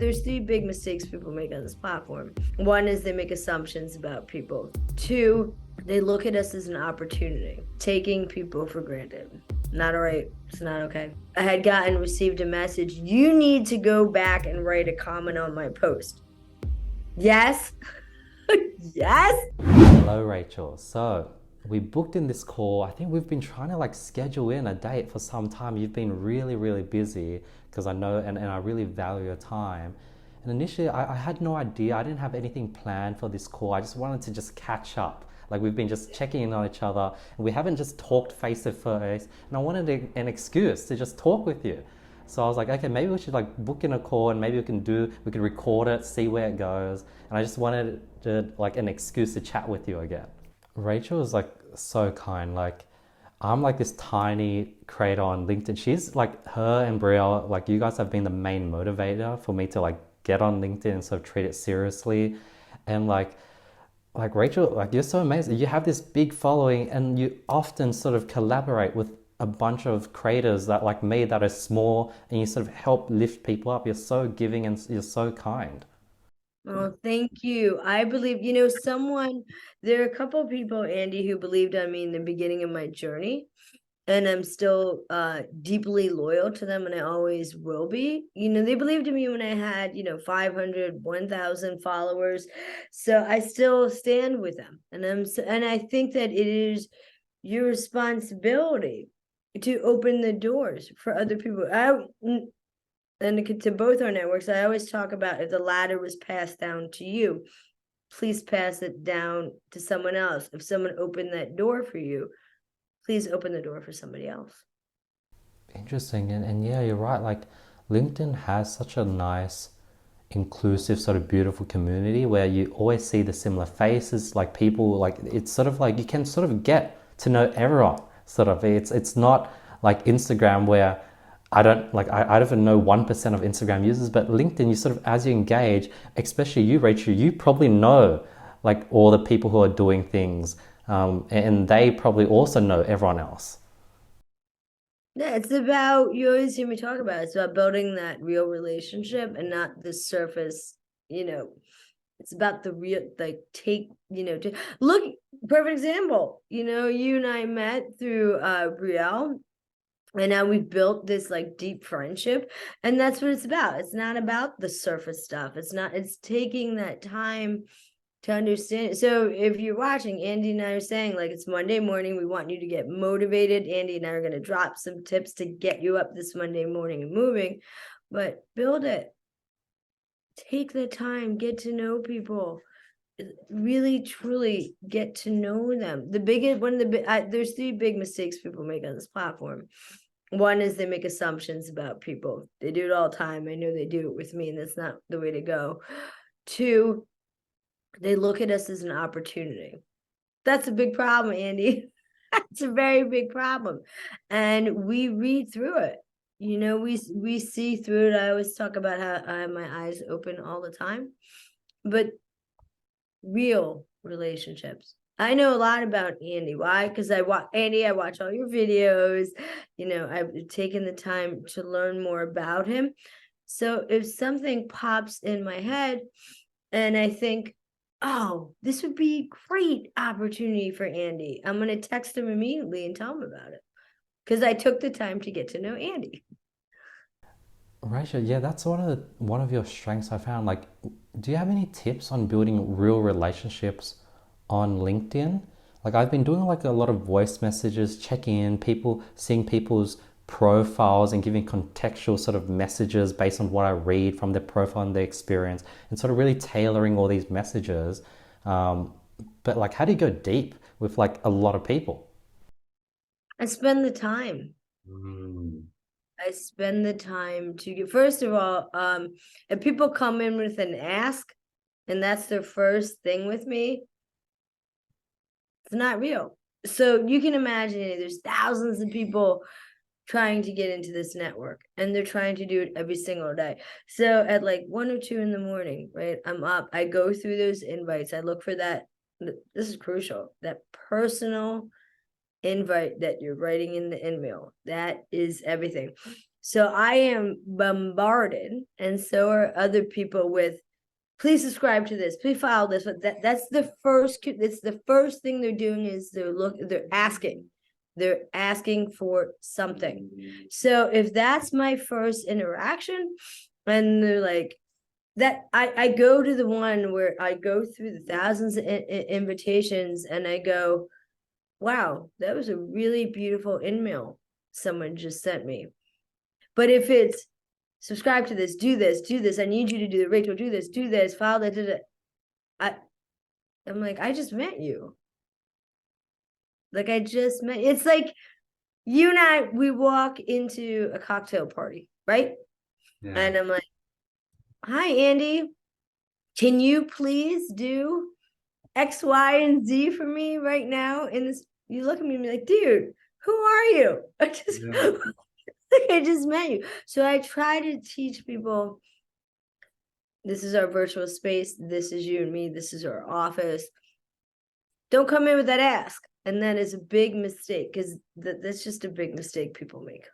There's three big mistakes people make on this platform. One is they make assumptions about people. Two, they look at us as an opportunity, taking people for granted. Not all right. It's not okay. I had received a message. You need to go back and write a comment on my post. Yes. Yes. Hello, Rachel. So we booked in this call. I think we've been trying to like schedule in a date for some time. You've been really, really busy because I know and I really value your time. And initially, I had no idea. I didn't have anything planned for this call. I just wanted to just catch up. Like we've been just checking in on each other and we haven't just talked face to face. And I wanted an excuse to just talk with you. So I was like, okay, maybe we should like book in a call and maybe we could record it, see where it goes. And I just wanted like an excuse to chat with you again. Rachel is like so kind. Like I'm like this tiny creator on LinkedIn. She's like her and Brielle, like you guys have been the main motivator for me to like get on LinkedIn and sort of treat it seriously. And like Rachel, like you're so amazing. You have this big following and you often sort of collaborate with a bunch of creators that like me that are small and you sort of help lift people up. You're so giving and you're so kind. Oh, thank you. I believe, there are a couple of people, Andy, who believed on me in the beginning of my journey. And I'm still deeply loyal to them, and I always will be. They believed in me when I had 500, 1,000 followers, so I still stand with them. And I think that it is your responsibility to open the doors for other people. And to both our networks, I always talk about, if the ladder was passed down to you, please pass it down to someone else. If someone opened that door for you, please open the door for somebody else. Interesting. And yeah, you're right. Like LinkedIn has such a nice, inclusive, sort of beautiful community where you always see the similar faces, like people, like it's sort of like you can sort of get to know everyone. Sort of. It's not like Instagram where I don't even know 1% of Instagram users, but LinkedIn, you sort of as you engage, especially you, Rachel, you probably know like all the people who are doing things, and they probably also know everyone else. Yeah, it's about, you always hear me talk about it. It's about building that real relationship and not the surface, it's about the real, like, look, perfect example. You and I met through Brielle, and now we've built this like deep friendship, and that's what it's about. It's not about the surface stuff. It's taking that time to understand. So if you're watching, Andy and I are saying, like, it's Monday morning, we want you to get motivated. Andy and I are going to drop some tips to get you up this Monday morning and moving, but build it. Take the time, get to know people, really truly get to know them. There's three big mistakes people make on this platform. One is they make assumptions about people. They do it all the time. I know they do it with me, and that's not the way to go. Two, they look at us as an opportunity. That's a big problem, Andy. It's a very big problem. And we read through it. We see through it. I always talk about how I have my eyes open all the time. But real relationships. I know a lot about Andy. Why? Because I watch all your videos. I've taken the time to learn more about him. So if something pops in my head and I think, oh, this would be a great opportunity for Andy, I'm going to text him immediately and tell him about it, because I took the time to get to know Andy. Rachel, yeah, that's one of your strengths I found. Like, do you have any tips on building real relationships on LinkedIn? Like, I've been doing like a lot of voice messages, checking in, people, seeing people's profiles and giving contextual sort of messages based on what I read from their profile and their experience, and sort of really tailoring all these messages. But like, how do you go deep with like a lot of people? I spend the time. Mm. I spend the time to get, first of all, if people come in with an ask and that's their first thing with me, it's not real. So you can imagine there's thousands of people trying to get into this network, and they're trying to do it every single day. So at like 1 or 2 in the morning, right, I'm up, I go through those invites, I look for that. This is crucial, that personal invite that you're writing in the email. That is everything. So I am bombarded, and so are other people with, please subscribe to this, please follow this. But that's the first, it's the first thing they're doing is they're asking for something. So if that's my first interaction, and they're like, that I go to the one where I go through the thousands of invitations and I go, wow, that was a really beautiful email someone just sent me. But if it's subscribe to this, do this, do this, I need you to do it, Rachel, do this, follow that, I'm like, I just met you. Like I just met, it's like you and I, we walk into a cocktail party, right? Yeah. And I'm like, hi, Andy, can you please do X, Y, and Z for me right now? In this, you look at me and be like, dude, who are you? Yeah. I just met you. So I try to teach people, this is our virtual space. This is you and me. This is our office. Don't come in with that ask. And that is a big mistake because that's just a big mistake people make.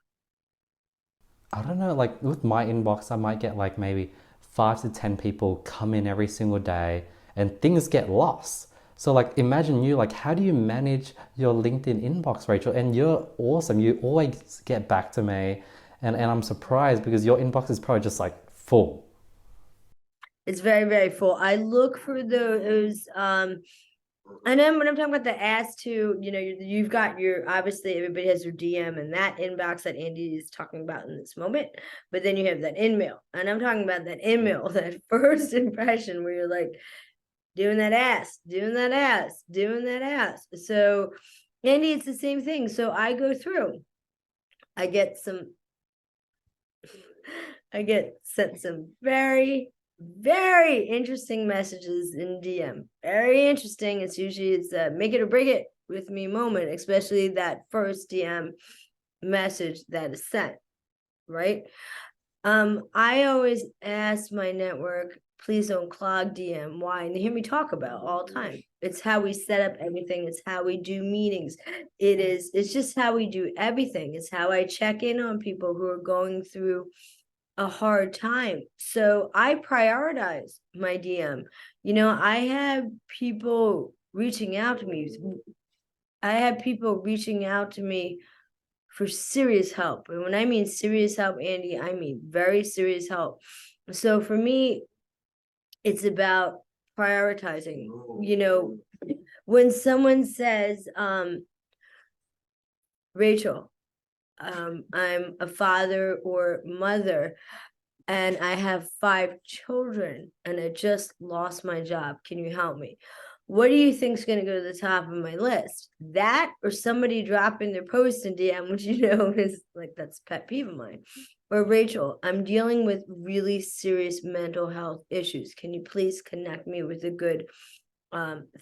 I don't know, like with my inbox, I might get like maybe 5 to 10 people come in every single day and things get lost. So like imagine you, like how do you manage your LinkedIn inbox, Rachel? And you're awesome. You always get back to me. And I'm surprised because your inbox is probably just like full. It's very, very full. I look for those, and then when I'm talking about the ask to, you've got your, obviously everybody has their DM and that inbox that Andy is talking about in this moment, but then you have that email, and I'm talking about that email, that first impression where you're like doing that ask, doing that ask, doing that ask. So Andy, it's the same thing. So I go through, I get sent some very, very interesting messages in DM. Very interesting. It's a make it or break it with me moment, especially that first DM message that is sent, right? I always ask my network, please don't clog DM. Why? And they hear me talk about all the time. It's how we set up everything. It's how we do meetings. It's just how we do everything. It's how I check in on people who are going through a hard time. So I prioritize my DM. I have people reaching out to me. I have people reaching out to me for serious help. And when I mean serious help, Andy, I mean very serious help. So for me, it's about prioritizing. When someone says, Rachel, I'm a father or mother, and I have 5 children, and I just lost my job. Can you help me? What do you think is going to go to the top of my list? That or somebody dropping their post in DM, which is like, that's pet peeve of mine. Or Rachel, I'm dealing with really serious mental health issues. Can you please connect me with a good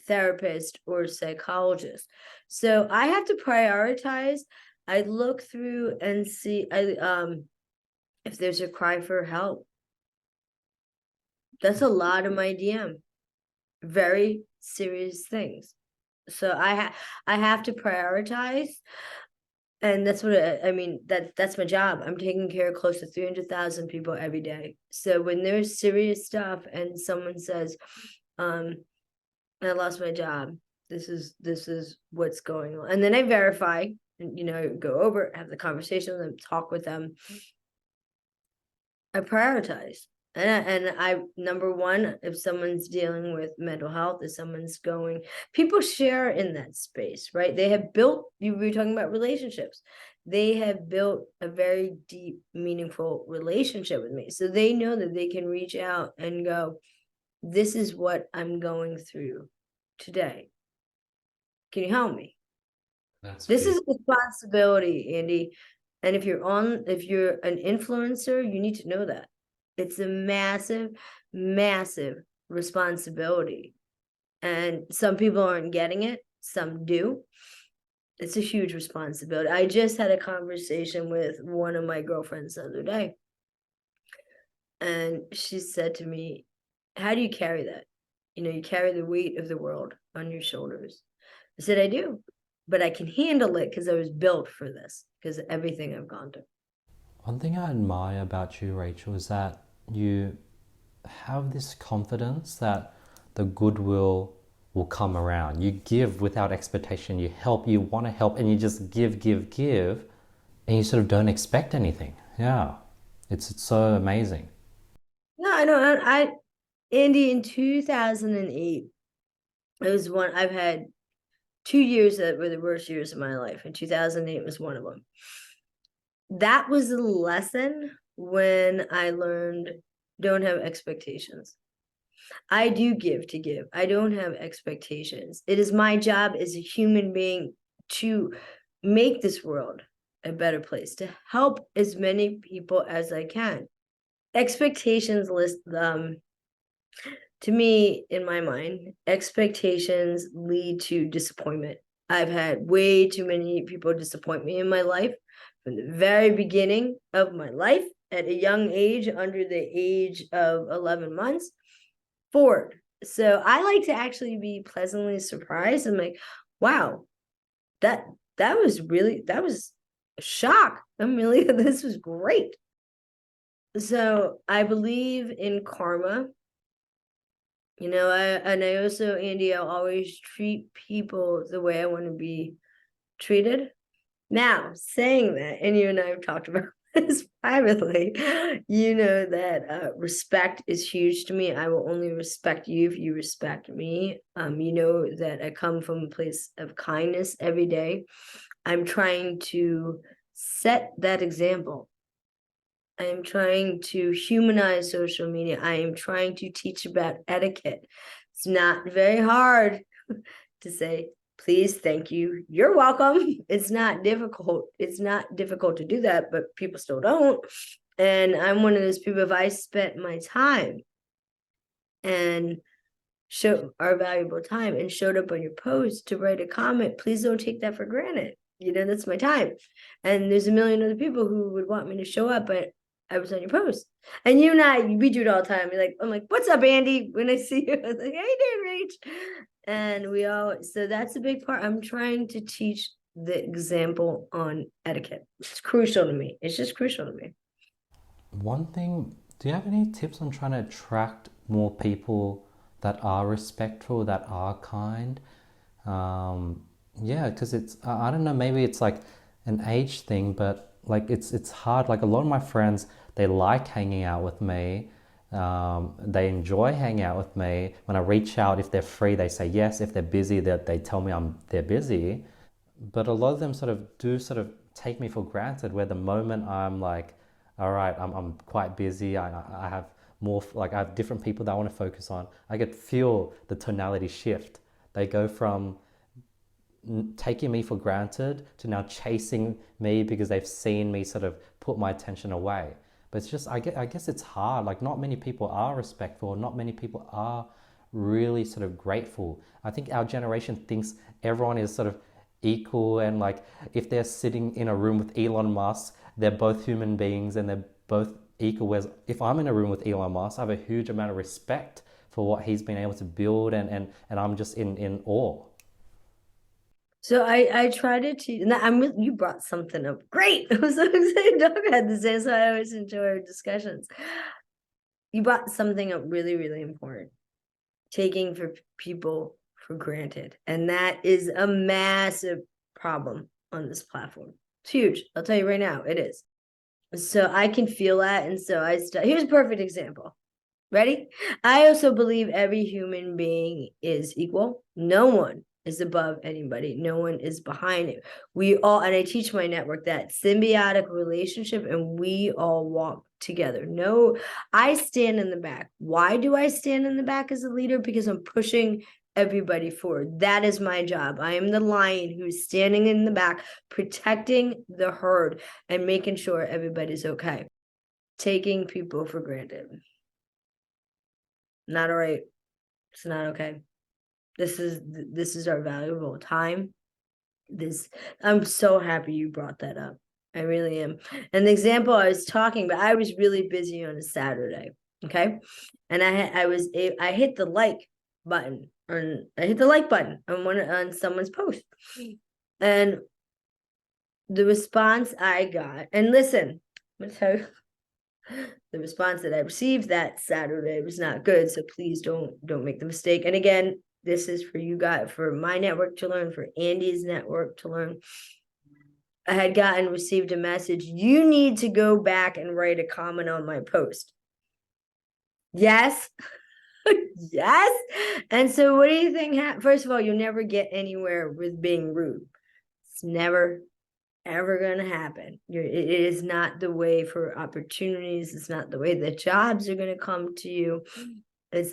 therapist or psychologist? So I have to prioritize. I look through and see if there's a cry for help. That's a lot of my DM. Very serious things. So I have to prioritize, and that's what I mean. That's my job. I'm taking care of close to 300,000 people every day. So when there's serious stuff and someone says, I lost my job, this is what's going on, and then I verify and go over it, have the conversation with them, talk with them. I prioritize. And I number one, if someone's dealing with mental health, if someone's people share in that space, right? They have built, you were talking about relationships. They have built a very deep, meaningful relationship with me. So they know that they can reach out and go, this is what I'm going through today. Can you help me? This is a responsibility, Andy. And if you're an influencer, you need to know that. It's a massive, massive responsibility. And some people aren't getting it, some do. It's a huge responsibility. I just had a conversation with one of my girlfriends the other day. And she said to me, how do you carry that? You carry the weight of the world on your shoulders. I said, I do, but I can handle it because I was built for this, because of everything I've gone through. One thing I admire about you, Rachel, is that you have this confidence that the goodwill will come around. You give without expectation. You help, you want to help, and you just give, give, give, and you sort of don't expect anything. Yeah. It's so amazing. No, I don't. Andy, in 2008, it was one I've had 2 years that were the worst years of my life, and 2008 was one of them. That was the lesson when I learned don't have expectations. I do give to give. I don't have expectations. It is my job as a human being to make this world a better place, to help as many people as I can. Expectations list to me, in my mind, expectations lead to disappointment. I've had way too many people disappoint me in my life from the very beginning of my life at a young age, under the age of 11 months forward. So I like to actually be pleasantly surprised. I'm like, wow, that that was a shock. I'm really this was great. So I believe in karma. I also, Andy, I'll always treat people the way I want to be treated. Now, saying that, and you and I have talked about this privately, you know that respect is huge to me. I will only respect you if you respect me. You know that I come from a place of kindness every day. I'm trying to set that example. I am trying to humanize social media. I am trying to teach about etiquette. It's not very hard to say, please, thank you, you're welcome. It's not difficult. It's not difficult to do that, but people still don't. And I'm one of those people, if I spent my time and show our valuable time and showed up on your post to write a comment, please don't take that for granted. That's my time. And there's a million other people who would want me to show up, but I was on your post. And you and I, we do it all the time. I'm like, what's up, Andy? When I see you, I was like, hey there, Rach. And so that's a big part. I'm trying to teach the example on etiquette. It's crucial to me. It's just crucial to me. One thing, do you have any tips on trying to attract more people that are respectful, that are kind? Um, yeah, because I don't know, maybe it's like an age thing, but like it's hard. Like a lot of my friends, they like hanging out with me. They enjoy hanging out with me. When I reach out, if they're free, they say yes. If they're busy, they tell me they're busy. But a lot of them sort of take me for granted. Where the moment I'm like, all right, I'm quite busy. I have more like I have different people that I want to focus on. I could feel the tonality shift. They go from taking me for granted to now chasing me because they've seen me sort of put my attention away. But it's just, I guess it's hard. Like, not many people are respectful, not many people are really sort of grateful. I think our generation thinks everyone is sort of equal, and like if they're sitting in a room with Elon Musk, they're both human beings and they're both equal. Whereas if I'm in a room with Elon Musk, I have a huge amount of respect for what he's been able to build, and I'm just in awe. So I try to teach, and you brought something up. Great. I'm so excited to talk about this. So I always enjoy our discussions. You brought something up really, really important. Taking for people for granted. And that is a massive problem on this platform. It's huge. I'll tell you right now, it is. So I can feel that. And so here's a perfect example. Ready? I also believe every human being is equal. No one is above anybody. No one is behind it. We all, and I teach my network that symbiotic relationship, and we all walk together. No, I stand in the back. Why do I stand in the back as a leader? Because I'm pushing everybody forward. That is my job. I am the lion who's standing in the back, protecting the herd and making sure everybody's okay. Taking people for granted. Not all right. It's not okay. This is our valuable time. I'm so happy you brought that up. I really am. And the example I was talking about, I was really busy on a Saturday. Okay. And I hit the like button on on someone's post. And the response I got, and listen, I'm gonna tell you the response that I received that Saturday was not good. So please don't make the mistake. And again, this is for you guys, for my network to learn, for Andy's network to learn. I had received a message, you need to go back and write a comment on my post. Yes. Yes. And so what do you think? First of all, you'll never get anywhere with being rude. It's never, ever going to happen. It is not the way for opportunities. It's not the way that jobs are going to come to you.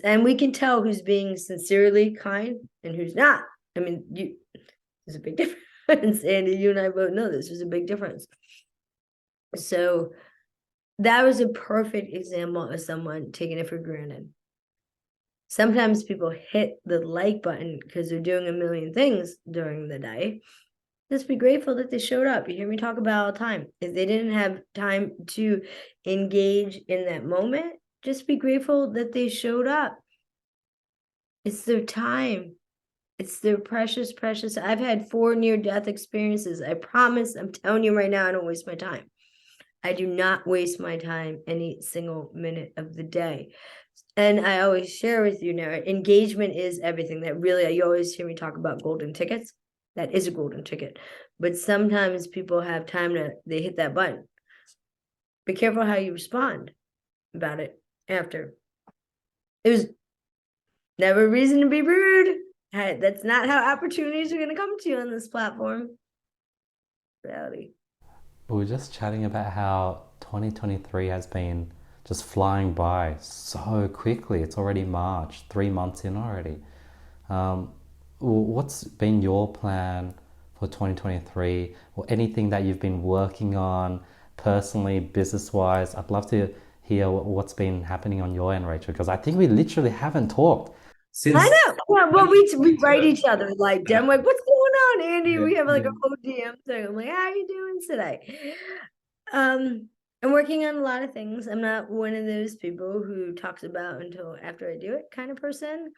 And we can tell who's being sincerely kind and who's not. I mean, there's a big difference. Andy, you and I both know this. There's a big difference. So that was a perfect example of someone taking it for granted. Sometimes people hit the like button because they're doing a million things during the day. Just be grateful that they showed up. You hear me talk about all the time. If they didn't have time to engage in that moment, just be grateful that they showed up. It's their time. It's their precious, precious. I've had 4 near-death experiences. I promise, I'm telling you right now, I don't waste my time. I do not waste my time any single minute of the day. And I always share with you now, engagement is everything. That really, you always hear me talk about golden tickets. That is a golden ticket. But sometimes people have time they hit that button. Be careful how you respond about it after. It was never a reason to be rude. That's not how opportunities are going to come to you on this platform. Reality. We were just chatting about how 2023 has been just flying by so quickly. It's already March, 3 months in already. What's been your plan for 2023, or anything that you've been working on personally, business-wise? I'd love to hear what's been happening on your end, Rachel, because I think we literally haven't talked since. I know. Yeah, well, we write each other like, I'm like, what's going on, Andy? We have like a whole DM thing. I'm like, how are you doing today? I'm working on a lot of things. I'm not one of those people who talks about until after I do it kind of person.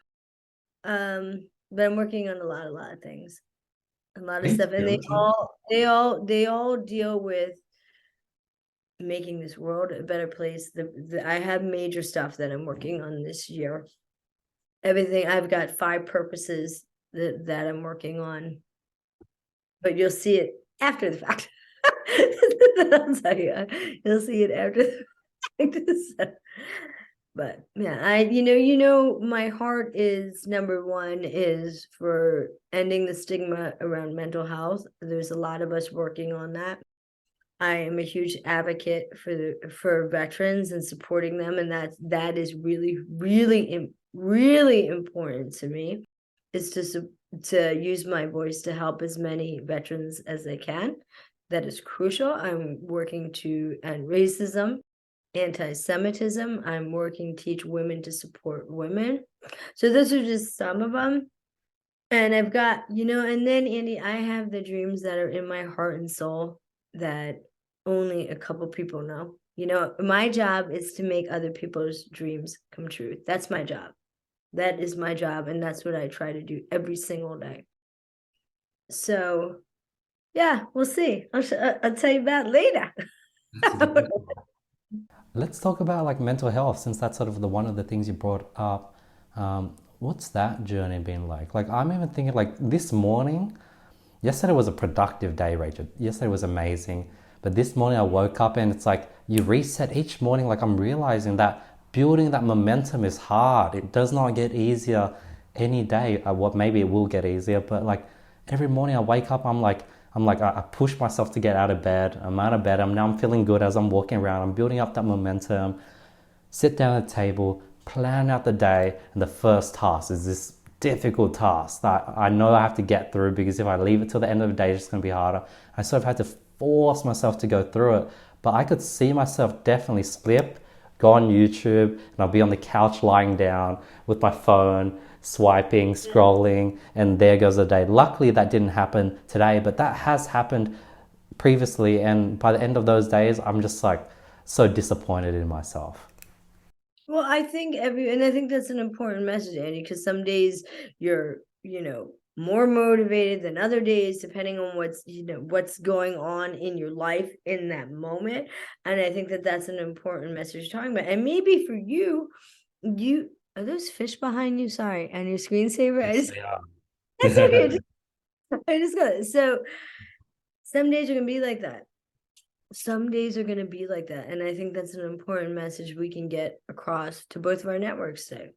But I'm working on a lot of things, a lot of stuff, and they all deal with making this world a better place. I have major stuff that I'm working on this year. Everything, I've got 5 purposes that I'm working on, but you'll see it after the fact. I'll tell you, you'll see it after the fact. But yeah, my heart is number 1 is for ending the stigma around mental health. There's a lot of us working on that. I am a huge advocate for veterans and supporting them, and that is really, really, really important to me. Is to use my voice to help as many veterans as I can. That is crucial. I'm working to end racism, anti-Semitism. I'm working to teach women to support women. So those are just some of them. And I've got, and then Andy, I have the dreams that are in my heart and soul that only a couple people know. My job is to make other people's dreams come true. That's my job. That is my job. And that's what I try to do every single day. So yeah, we'll see. I'll tell you about it later. Let's talk about like mental health, since that's sort of one of the things you brought up. What's that journey been like? Like, I'm even thinking like this morning, yesterday was a productive day, Rachel. Yesterday was amazing. But this morning I woke up and it's like you reset each morning. Like, I'm realizing that building that momentum is hard. It does not get easier any day. Maybe it will get easier, but like every morning I wake up, I push myself to get out of bed. I'm out of bed. I'm feeling good as I'm walking around. I'm building up that momentum. Sit down at the table, plan out the day, and the first task is this difficult task that I know I have to get through, because if I leave it till the end of the day, it's just going to be harder. I sort of had to force myself to go through it, but I could see myself definitely slip, go on YouTube, and I'll be on the couch lying down with my phone, swiping, scrolling, and there goes the day. Luckily, that didn't happen today, but that has happened previously, and by the end of those days, I'm just like so disappointed in myself. Well, I think and I think that's an important message, Andy, because some days you're, more motivated than other days, depending on what's going on in your life in that moment. And I think that that's an important message you're talking about. And maybe for you, are those fish behind you? Sorry, and your screensaver. Yes, they are. That's okay. I just got it. So some days are gonna be like that. Some days are gonna be like that, and I think that's an important message we can get across to both of our networks today.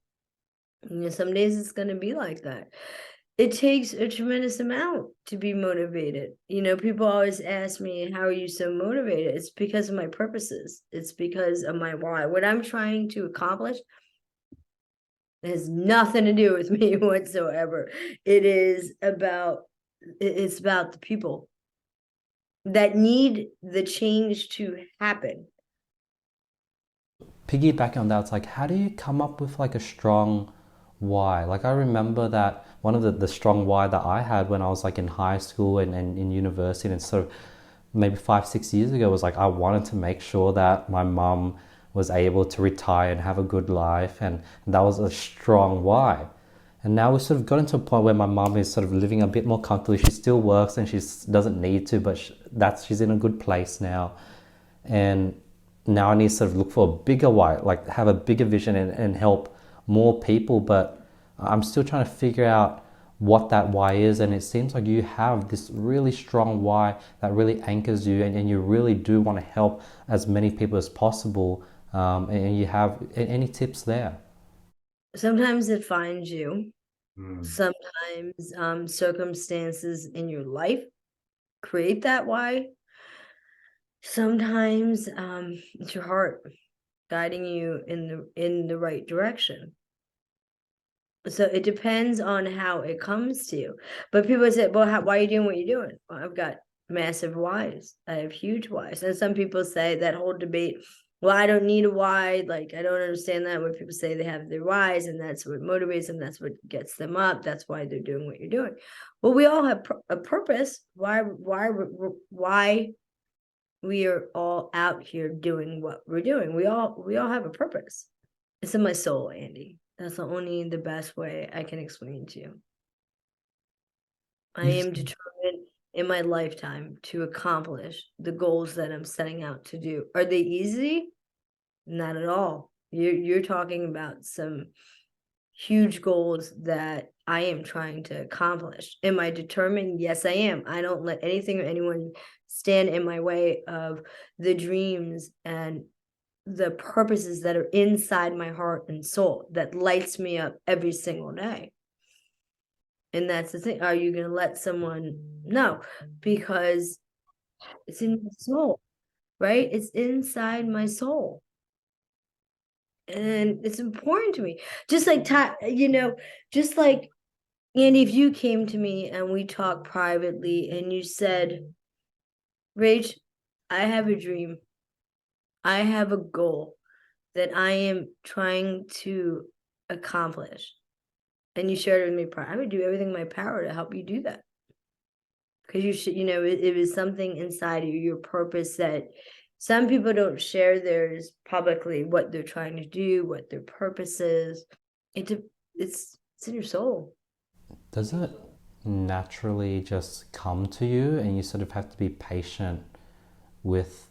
Some days it's gonna be like that. It takes a tremendous amount to be motivated. People always ask me, how are you so motivated? It's because of my purposes. It's because of my why. What I'm trying to accomplish has nothing to do with me whatsoever. It's about the people that need the change to happen. Piggybacking on that, it's like, how do you come up with like a strong why? Like, I remember that one of the strong why that I had when I was like in high school and in university and sort of maybe 5, 6 years ago was like, I wanted to make sure that my mum was able to retire and have a good life. And that was a strong why. And now we've sort of gotten to a point where my mum is sort of living a bit more comfortably. She still works and she doesn't need to, but she's in a good place now. And now I need to sort of look for a bigger why, like have a bigger vision and help more people. But I'm still trying to figure out what that why is. And it seems like you have this really strong why that really anchors you, and you really do want to help as many people as possible. And you have any tips there? Sometimes it finds you. Sometimes circumstances in your life create that why. Sometimes it's your heart guiding you in the right direction. So it depends on how it comes to you. But people say, well, why are you doing what you're doing? Well, I've got massive whys. I have huge whys. And some people say that whole debate, well, I don't need a why. Like, I don't understand that when people say they have their whys and that's what motivates them. That's what gets them up. That's why they're doing what you're doing. Well, we all have a purpose. Why we are all out here doing what we're doing. We all have a purpose. It's in my soul, Andy. That's the best way I can explain to you. I am determined in my lifetime to accomplish the goals that I'm setting out to do. Are they easy? Not at all. You're talking about some huge goals that I am trying to accomplish. Am I determined? Yes, I am. I don't let anything or anyone stand in my way of the dreams and the purposes that are inside my heart and soul that lights me up every single day. And that's the thing. Are you going to let someone know? Because it's in my soul, right? It's inside my soul. And it's important to me. Just like, just like, Andy, if you came to me and we talked privately and you said, Rach, I have a dream. I have a goal that I am trying to accomplish. And you shared it with me, I would do everything in my power to help you do that. Because it was something inside of you, your purpose that some people don't share theirs publicly, what they're trying to do, what their purpose is. It's in your soul. Does it naturally just come to you and you sort of have to be patient with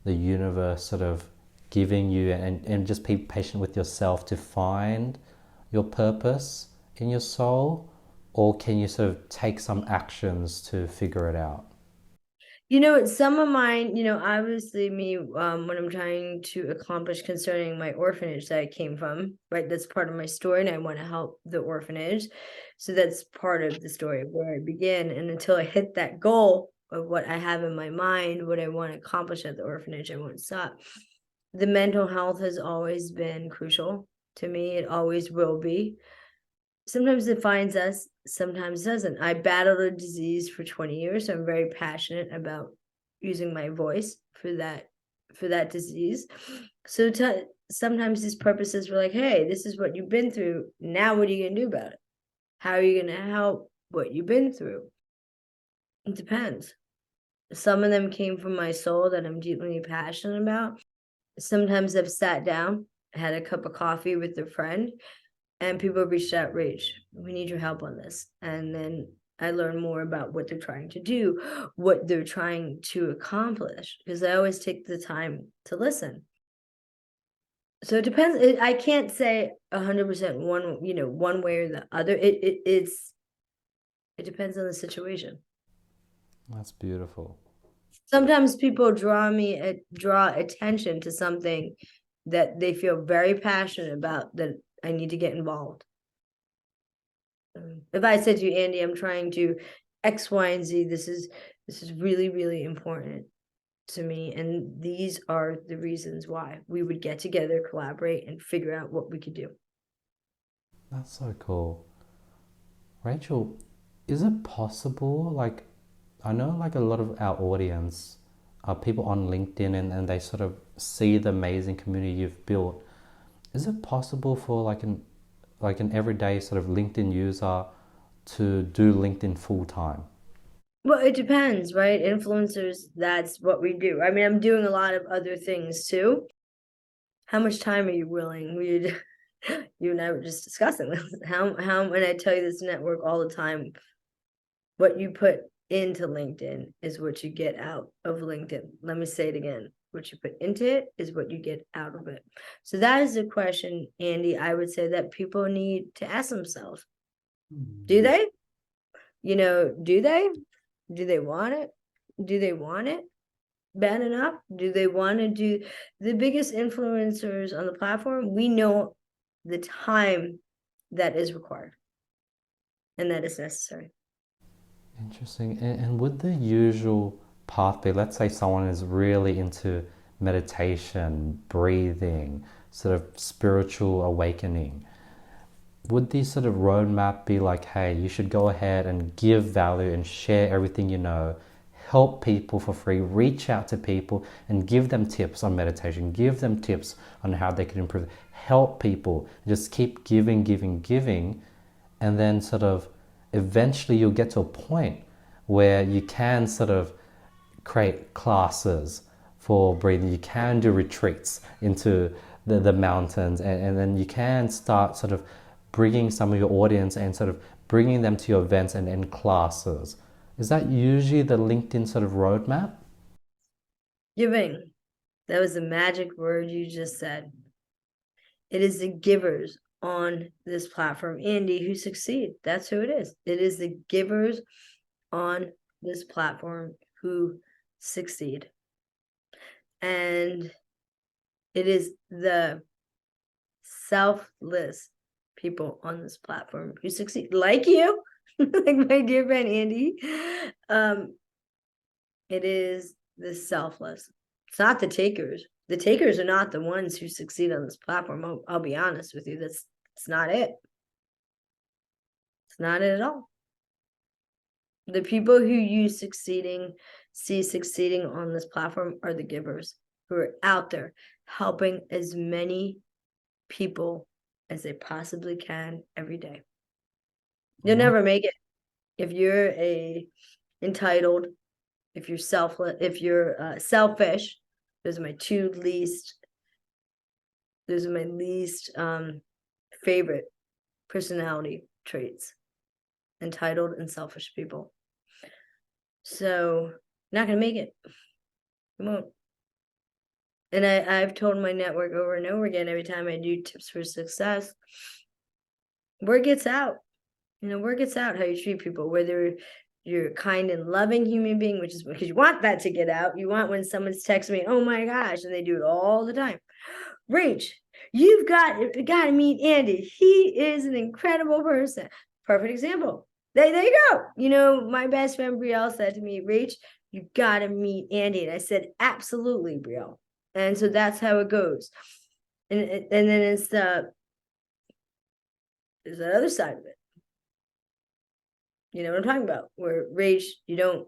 the universe sort of giving you, and just be patient with yourself to find your purpose in your soul? Or can you sort of take some actions to figure it out? Some of mine, obviously me, what I'm trying to accomplish concerning my orphanage that I came from, right? That's part of my story, and I want to help the orphanage. So that's part of the story of where I begin. And until I hit that goal of what I have in my mind, what I want to accomplish at the orphanage, I won't stop. The mental health has always been crucial to me. It always will be. Sometimes it finds us, sometimes it doesn't. I battled a disease for 20 years, so I'm very passionate about using my voice for that disease. So sometimes these purposes were like, hey, this is what you've been through. Now what are you gonna do about it? How are you gonna help what you've been through? It depends. Some of them came from my soul that I'm deeply passionate about. Sometimes I've sat down, had a cup of coffee with a friend, and people reached out, Rach, we need your help on this. And then I learned more about what they're trying to do, what they're trying to accomplish, because I always take the time to listen. So it depends. I can't say 100% one way or the other. It depends on the situation. That's beautiful. Sometimes people draw attention to something that they feel very passionate about, that I need to get involved. If I said to you, Andy, I'm trying to X, Y, and Z, this is really, really important to me, and these are the reasons why, we would get together, collaborate, and figure out what we could do. That's so cool. Rachel, is it possible, like, I know like a lot of our audience are people on LinkedIn and they sort of see the amazing community you've built. Is it possible for like an everyday sort of LinkedIn user to do LinkedIn full time? Well, it depends, right? Influencers, that's what we do. I mean, I'm doing a lot of other things too. How much time are you willing? You and I were just discussing this. And I tell you this network all the time, what you put into LinkedIn is what you get out of LinkedIn. Let me say it again. What you put into it is what you get out of it. So that is a question, Andy, I would say that people need to ask themselves. Do they? Do they? Do they want it? Do they want it bad enough? Do they want to do the biggest influencers on the platform? We know the time that is required and that is necessary. Interesting. And would the usual path be, let's say someone is really into meditation, breathing, sort of spiritual awakening, would the sort of roadmap be like, hey, you should go ahead and give value and share everything you know, help people for free, reach out to people and give them tips on meditation, give them tips on how they can improve, help people, just keep giving, giving, giving, and then sort of eventually you'll get to a point where you can sort of create classes for breathing. You can do retreats into the mountains, and then you can start sort of bringing some of your audience and sort of bringing them to your events and classes. Is that usually the LinkedIn sort of roadmap? Giving. That was the magic word you just said. It is the givers on this platform, Andy, who succeed. That's who it is. It is the givers on this platform who succeed. And it is the selfless people on this platform who succeed, like you, like my dear friend Andy. It is the selfless. It's not the takers. The takers are not the ones who succeed on this platform. I'll be honest with you. It's not it. It's not it at all. The people who you see succeeding on this platform are the givers who are out there helping as many people as they possibly can every day. You'll never make it if you're entitled, if you're selfless, if you're selfish. Those are my least favorite personality traits: entitled and selfish people. So not gonna make it. You won't. And I've told my network over and over again, every time I do tips for success, word gets out. Word gets out how you treat people, whether you're a kind and loving human being, which is because you want that to get out. You want when someone's texting me, oh my gosh, and they do it all the time. Rach, you've got to meet Andy. He is an incredible person. Perfect example. There you go. My best friend Brielle said to me, Rach, you got to meet Andy. And I said, absolutely, Brielle. And so that's how it goes. And then there's the other side of it. You know what I'm talking about? Where Rach, you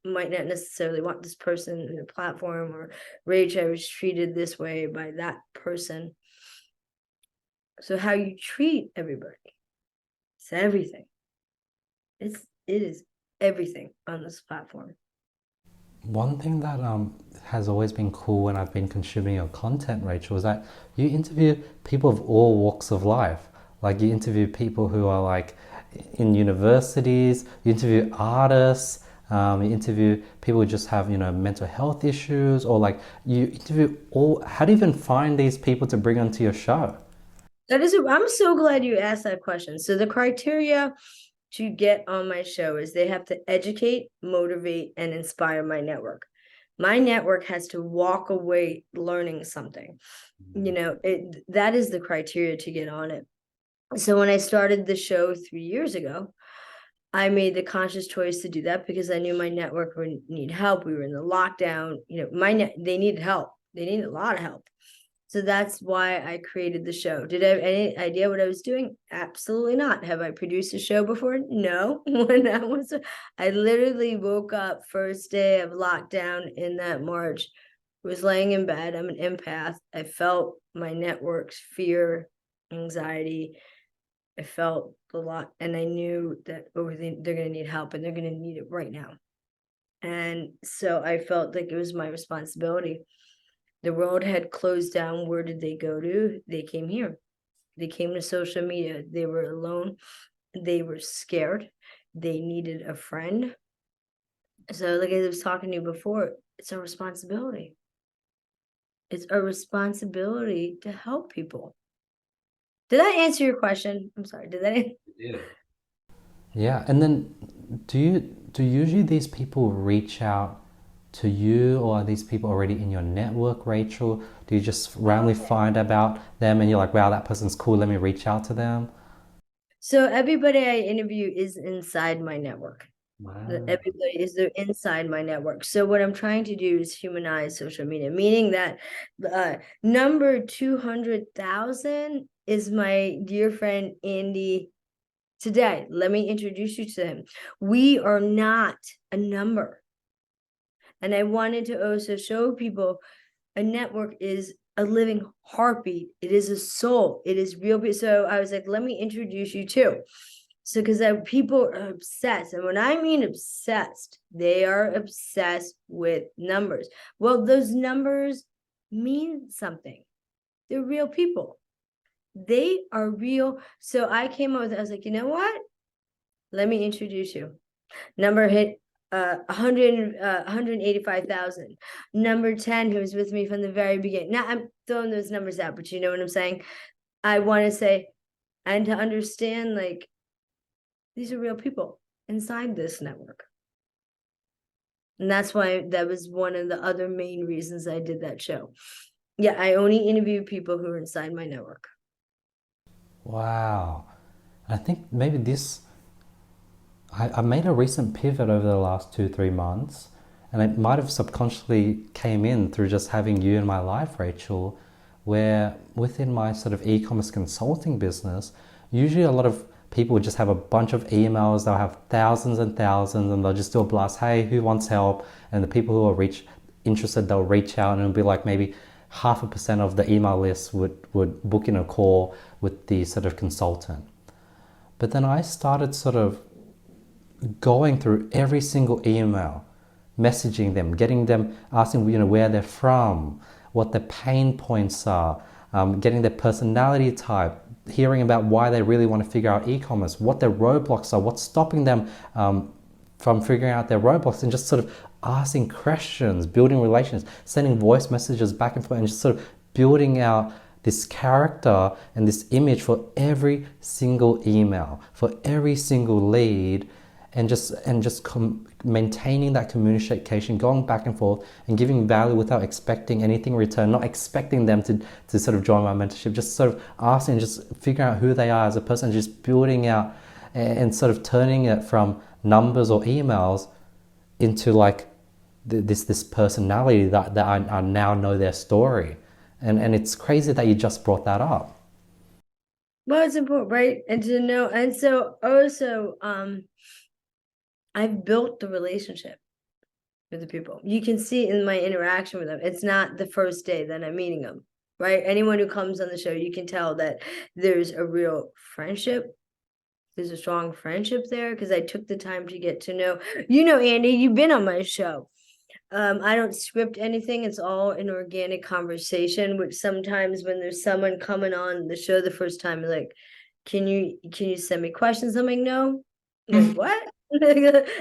might not necessarily want this person in a platform, or Rach, I was treated this way by that person. So how you treat everybody, it's everything. It is everything on this platform. One thing that has always been cool when I've been consuming your content, Rachel, is that you interview people of all walks of life. Like you interview people who are like in universities, you interview artists, you interview people who just have, you know, mental health issues, or like you interview all. How do you even find these people to bring onto your show? I'm so glad you asked that question. So the criteria to get on my show is they have to educate, motivate, and inspire my network. My network has to walk away learning something. You know, that is the criteria to get on it. So when I started the show 3 years ago, I made the conscious choice to do that because I knew my network would need help. We were in the lockdown. You know, they needed help. They needed a lot of help. So that's why I created the show. Did I have any idea what I was doing? Absolutely not. Have I produced a show before? No. I literally woke up first day of lockdown in that March, was laying in bed. I'm an empath. I felt my network's fear, anxiety. I felt a lot, and I knew that they're going to need help, and they're going to need it right now. And so I felt like it was my responsibility. The world had closed down. Where did they go to? They came here. They came to social media. They were alone. They were scared. They needed a friend. So, like I was talking to you before, it's a responsibility. It's a responsibility to help people. Did I answer your question? I'm sorry. Did that? Yeah, and then do usually these people reach out to you, or are these people already in your network, Rachel? Do you just randomly find about them and you're like, wow, that person's cool, let me reach out to them? So everybody I interview is inside my network. Wow. Everybody is there inside my network. So what I'm trying to do is humanize social media, meaning that number 200,000 is my dear friend Andy today. Let me introduce you to him. We are not a number. And I wanted to also show people a network is a living heartbeat. It is a soul. It is real. So I was like, let me introduce you to. So because people are obsessed. And when I mean obsessed, they are obsessed with numbers. Well, those numbers mean something. They're real people. They are real. So I came up with, I was like, you know what? Let me introduce you. Number hit 185,000. Number 10, who was with me from the very beginning. Now I'm throwing those numbers out, but you know what I'm saying? I want to say, and to understand, like, these are real people inside this network. And that's why that was one of the other main reasons I did that show. Yeah, I only interview people who are inside my network. Wow. I think maybe I made a recent pivot over the last 2, 3 months, and it might have subconsciously came in through just having you in my life, Rachel, where within my sort of e-commerce consulting business, usually a lot of people would just have a bunch of emails. They'll have thousands and thousands, and they'll just do a blast. Hey, who wants help? And the people who are interested, they'll reach out, and it'll be like maybe 0.5% of the email list would book in a call with the sort of consultant. But then I started sort of going through every single email, messaging them, getting them, asking, you know, where they're from, what their pain points are, getting their personality type, hearing about why they really want to figure out e-commerce, what their roadblocks are, what's stopping them from figuring out their roadblocks, and just sort of asking questions, building relations, sending voice messages back and forth, and just sort of building out this character and this image for every single email, for every single lead, and maintaining that communication, going back and forth and giving value without expecting anything in return, not expecting them to sort of join my mentorship, just sort of asking, just figuring out who they are as a person, just building out and sort of turning it from numbers or emails into like this personality that I now know their story. And it's crazy that you just brought that up. Well, it's important, right? And to know, and so also, I've built the relationship with the people. You can see in my interaction with them. It's not the first day that I'm meeting them, right? Anyone who comes on the show, you can tell that there's a real friendship. There's a strong friendship there because I took the time to get to know, Andy, you've been on my show. I don't script anything. It's all an organic conversation, which sometimes when there's someone coming on the show the first time, like, can you send me questions? I'm like, no. I'm like, what?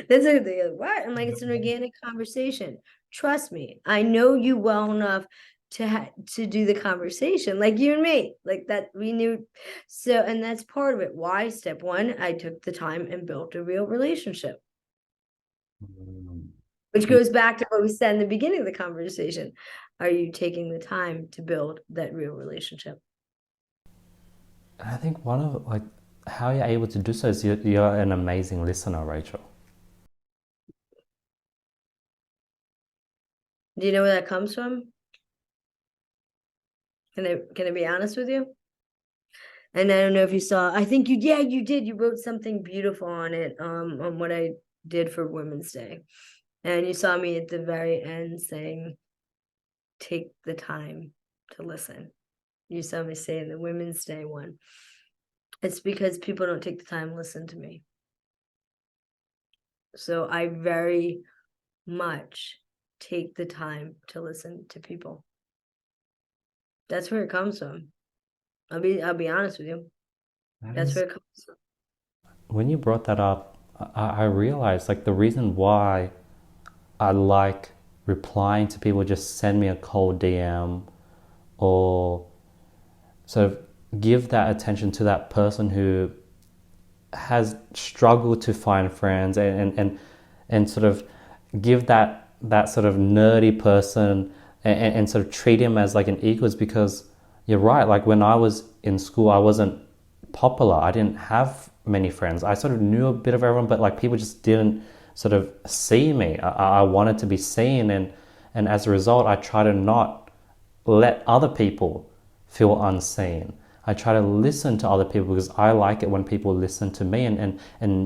That's a thing. What? I'm like, it's an organic conversation. Trust me, I know you well enough to do the conversation, like you and me, like that we knew. So, and that's part of it. Why? Step one, I took the time and built a real relationship. Which goes back to what we said in the beginning of the conversation. Are you taking the time to build that real relationship? I think one of like how you're able to do so is you're an amazing listener, Rachel. Do you know where that comes from? Can I be honest with you? And I don't know if you saw, I think you did. You wrote something beautiful on it, on what I did for Women's Day. And you saw me at the very end saying, take the time to listen. You saw me say in the Women's Day one. It's because people don't take the time to listen to me. So I very much take the time to listen to people. That's where it comes from. I'll be honest with you. That's where it comes from. When you brought that up, I realized like the reason why I like replying to people, just send me a cold DM or sort of give that attention to that person who has struggled to find friends and sort of give that sort of nerdy person and sort of treat him as like an equal is because you're right. Like when I was in school, I wasn't popular. I didn't have many friends. I sort of knew a bit of everyone, but like people just didn't sort of see me. I wanted to be seen, and as a result, I try to not let other people feel unseen. I try to listen to other people because I like it when people listen to me, and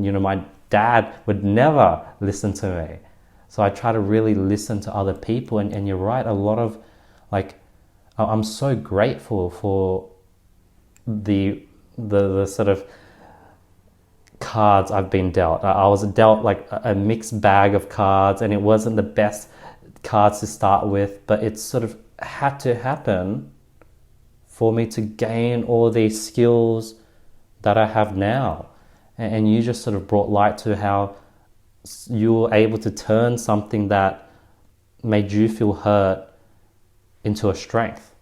you know, my dad would never listen to me. So I try to really listen to other people, and you're right, a lot of like I'm so grateful for the sort of cards I've been dealt. I was dealt like a mixed bag of cards, and it wasn't the best cards to start with, but it sort of had to happen for me to gain all these skills that I have now. And you just sort of brought light to how you were able to turn something that made you feel hurt into a strength.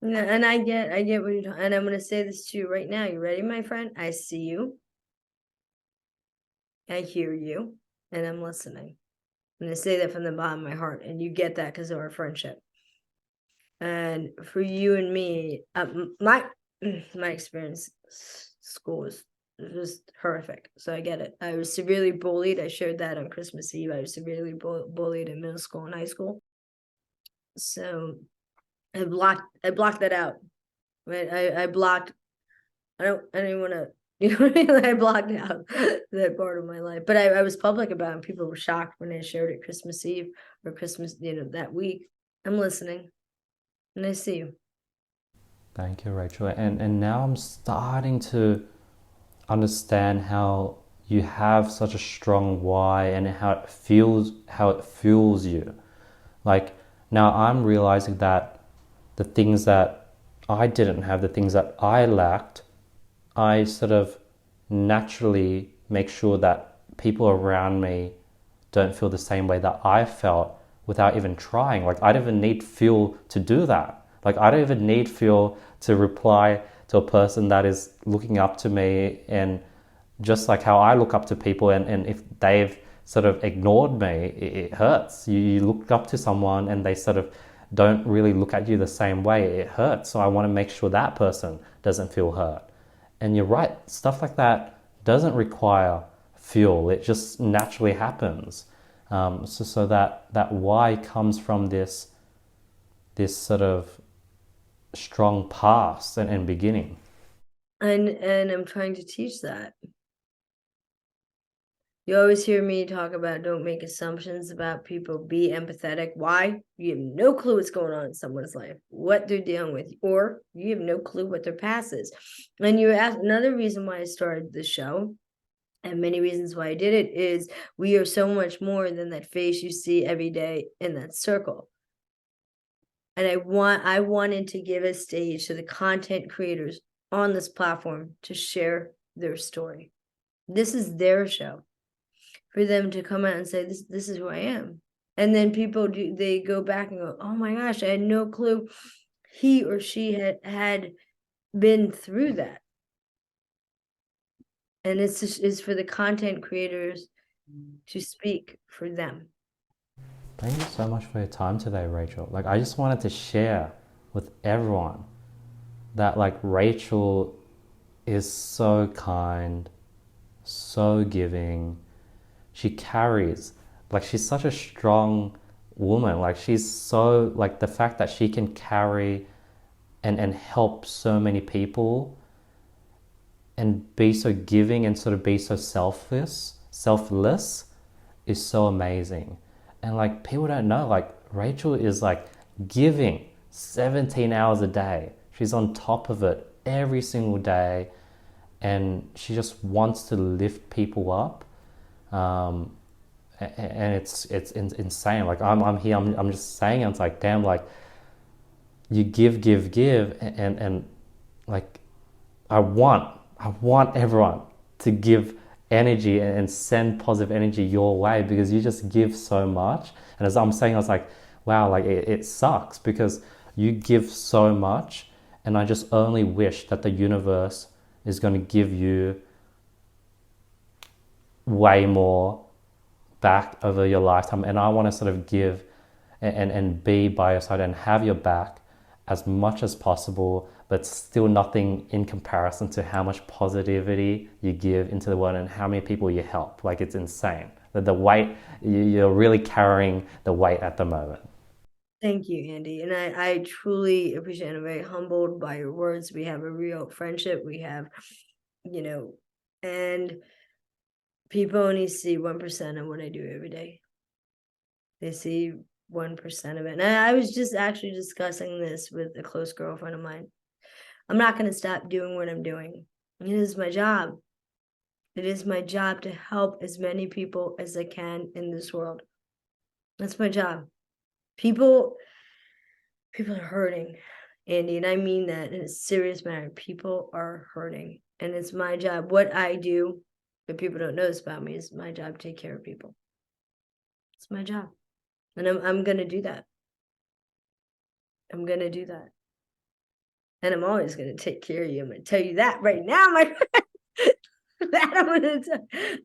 Yeah, and I get what you're talking, and I'm gonna say this to you right now. You ready, my friend? I see you, I hear you, and I'm listening. I'm gonna say that from the bottom of my heart, and you get that because of our friendship. And for you and me, my experience, school was just horrific. So I get it. I was severely bullied. I shared that on Christmas Eve. I was severely bullied in middle school and high school. So I blocked that out. Right? I blocked. I don't even want to. You know what I mean? I blocked out that part of my life. But I was public about it, and people were shocked when I shared it Christmas Eve or Christmas, that week. I'm listening, and I see you. Thank you, Rachel. And now I'm starting to understand how you have such a strong why and how it fuels you. Like now I'm realizing that the things that I didn't have, the things that I lacked, I sort of naturally make sure that people around me don't feel the same way that I felt without even trying. Like I don't even need fuel to do that. Like I don't even need fuel to reply to a person that is looking up to me, and just like how I look up to people, and if they've sort of ignored me, it hurts. You look up to someone and they sort of don't really look at you the same way, it hurts. So I want to make sure that person doesn't feel hurt. And you're right, stuff like that doesn't require fuel. It just naturally happens. So that why comes from this sort of strong past and beginning. And I'm trying to teach that. You always hear me talk about don't make assumptions about people, be empathetic. Why? You have no clue what's going on in someone's life, what they're dealing with, or you have no clue what their past is. And you asked another reason why I started the show And many reasons why I did it is we are so much more than that face you see every day in that circle. And I wanted to give a stage to the content creators on this platform to share their story. This is their show, for them to come out and say, this is who I am. And then people they go back and go, oh my gosh, I had no clue he or she had been through that. And it's for the content creators to speak for them. Thank you so much for your time today, Rachel. Like, I just wanted to share with everyone that, like, Rachel is so kind, so giving. She carries, like, she's such a strong woman. Like, she's so, like, the fact that she can carry and help so many people and be so giving and sort of be so selfless is so amazing. And like, people don't know, like, Rachel is like giving 17 hours a day. She's on top of it every single day, and she just wants to lift people up. And it's insane. Like, I'm here, I'm just saying, it's like, damn, like, you give, and like, I want everyone to give energy and send positive energy your way, because you just give so much. And as I'm saying, I was like, wow, like, it sucks because you give so much, and I just only wish that the universe is going to give you way more back over your lifetime. And I want to sort of give and be by your side and have your back as much as possible, but still nothing in comparison to how much positivity you give into the world and how many people you help. Like, it's insane. The weight, you're really carrying the weight at the moment. Thank you, Andy. And I truly appreciate and I'm very humbled by your words. We have a real friendship. We have, and people only see 1% of what I do every day. They see 1% of it. And I was just actually discussing this with a close girlfriend of mine. I'm not going to stop doing what I'm doing. It is my job. It is my job to help as many people as I can in this world. That's my job. People are hurting, Andy, and I mean that in a serious manner. People are hurting, and it's my job. What I do, but people don't know this about me, is my job to take care of people. It's my job, and I'm gonna do that. I'm gonna do that, and I'm always gonna take care of you. I'm gonna tell you that right now, my friend. That I'm gonna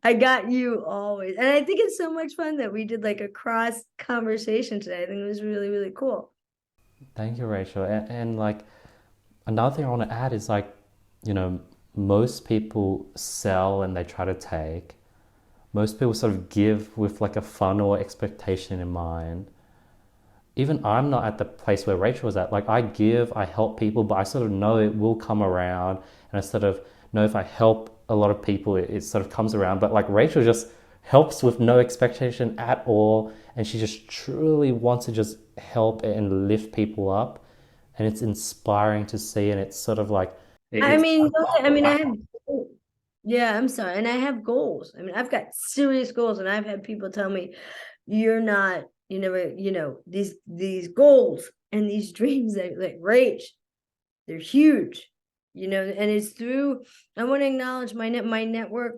I got you always, and I think it's so much fun that we did like a cross conversation today. I think it was really, really cool. Thank you, Rachel. And like, another thing I want to add is, like, most people sell and they try to take. Most people sort of give with like a funnel or expectation in mind. Even I'm not at the place where Rachel was at. Like, I give, I help people, but I sort of know it will come around, and I sort of know if I help a lot of people, it sort of comes around. But like, Rachel just helps with no expectation at all, and she just truly wants to just help and lift people up, and it's inspiring to see. And it's sort of like, I it's mean, I have, yeah, I'm sorry. And I have goals. I mean, I've got serious goals, and I've had people tell me, you're not, you never, these goals and these dreams that like Rach, they're huge, and it's through, I want to acknowledge my network.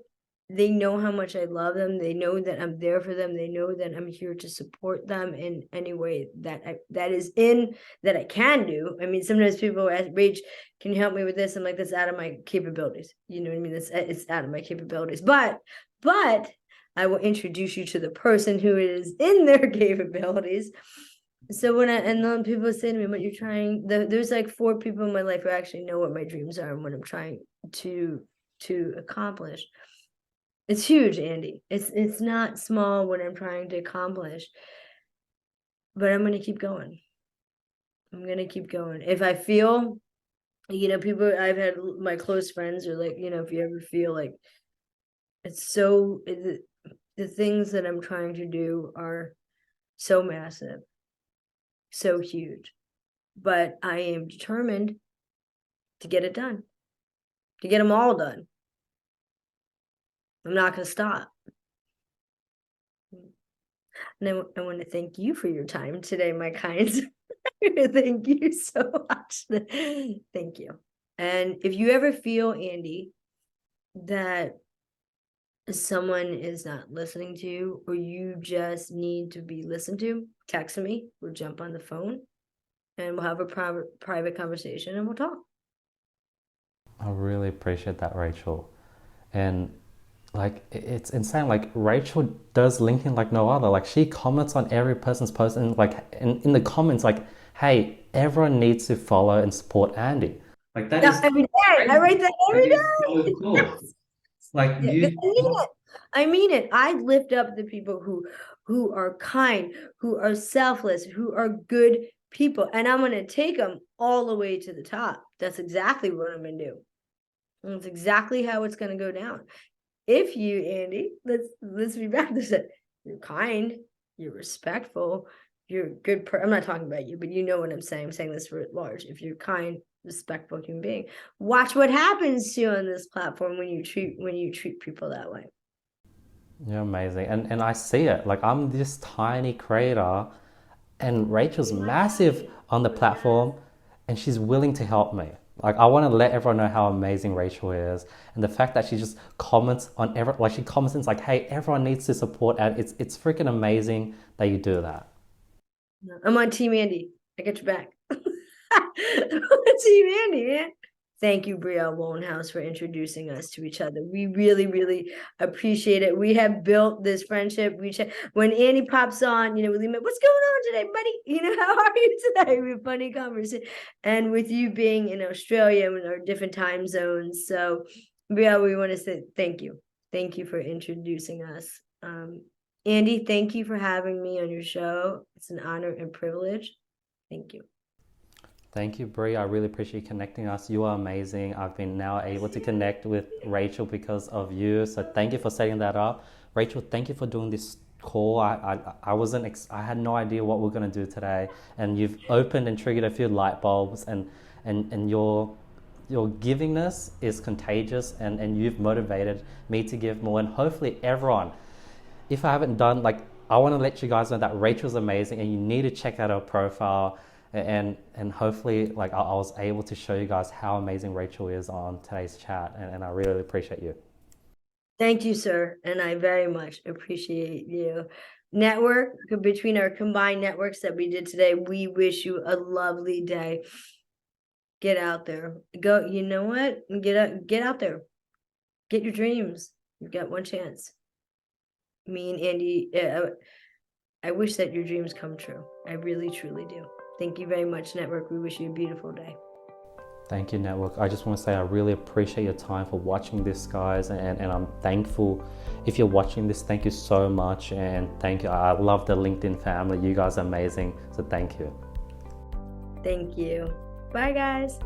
They know how much I love them. They know that I'm there for them. They know that I'm here to support them in any way that I can do. I mean, sometimes people ask, Rach, can you help me with this? I'm like, that's out of my capabilities. You know what I mean? It's out of my capabilities. But I will introduce you to the person who is in their capabilities. So and then people say to me, "But you're trying." There's like 4 people in my life who actually know what my dreams are and what I'm trying to accomplish. It's huge, Andy. It's not small what I'm trying to accomplish, but I'm gonna keep going. I'm gonna keep going. If I feel, people I've had my close friends are like, if you ever feel like it's so the things that I'm trying to do are so massive, so huge, but I am determined to get it done, to get them all done. I'm not going to stop. And I want to thank you for your time today, my kinds. Thank you so much. Thank you. And if you ever feel, Andy, that someone is not listening to you, or you just need to be listened to, text me. We'll jump on the phone and we'll have a private conversation and we'll talk. I really appreciate that, Rachel. And like it's insane. Like Rachel does LinkedIn like no other. Like she comments on every person's post and like in the comments like, hey, everyone needs to follow and support Andy. Like that is Every day. I write that like every it's day. so cool. Like Yeah, you I mean it. I mean it. I lift up the people who are kind, who are selfless, who are good people, and I'm gonna take them all the way to the top. That's exactly what I'm gonna do. And that's exactly how it's gonna go down. If you, Andy, let's be back to it. You're kind, you're respectful, you're a good person. I'm not talking about you, but you know what I'm saying. I'm saying this for large. If you're kind, respectful human being, watch what happens to you on this platform when you treat people that way. You're amazing. And I see it. Like I'm this tiny creator and Rachel's massive on the platform and she's willing to help me. Like I want to let everyone know how amazing Rachel is, and the fact that she just comments on like she comments and it's like, hey, everyone needs to support, and it's freaking amazing that you do that. I'm on Team Andy. I got your back. I'm on Team Andy, man. Thank you, Brielle Wohnhouse, for introducing us to each other. We really, really appreciate it. We have built this friendship. When Annie pops on, we leave it, what's going on today, buddy? How are you today? We have funny conversation. And with you being in Australia and our different time zones. So, Brielle, we want to say thank you. Thank you for introducing us. Andy, thank you for having me on your show. It's an honor and privilege. Thank you. Thank you, Brie. I really appreciate you connecting us. You are amazing. I've been now able to connect with Rachel because of you. So thank you for setting that up. Rachel, thank you for doing this call. I had no idea what we're going to do today. And you've opened and triggered a few light bulbs, and your givingness is contagious, and you've motivated me to give more, and hopefully everyone. If I haven't done, like, I want to let you guys know that Rachel's amazing and you need to check out her profile, and hopefully like I was able to show you guys how amazing Rachel is on today's chat, and I really appreciate you. Thank you, sir. And I very much appreciate you. Network, between our combined networks that we did today, we wish you a lovely day. Get out there. Go, you know what? Get out there. Get your dreams. You've got one chance. Me and Andy, I wish that your dreams come true. I really, truly do. Thank you very much, Network. We wish you a beautiful day. Thank you, Network. I just want to say I really appreciate your time for watching this, guys, and I'm thankful. If you're watching this, thank you so much, and thank you. I love the LinkedIn family. You guys are amazing, so thank you. Thank you. Bye, guys.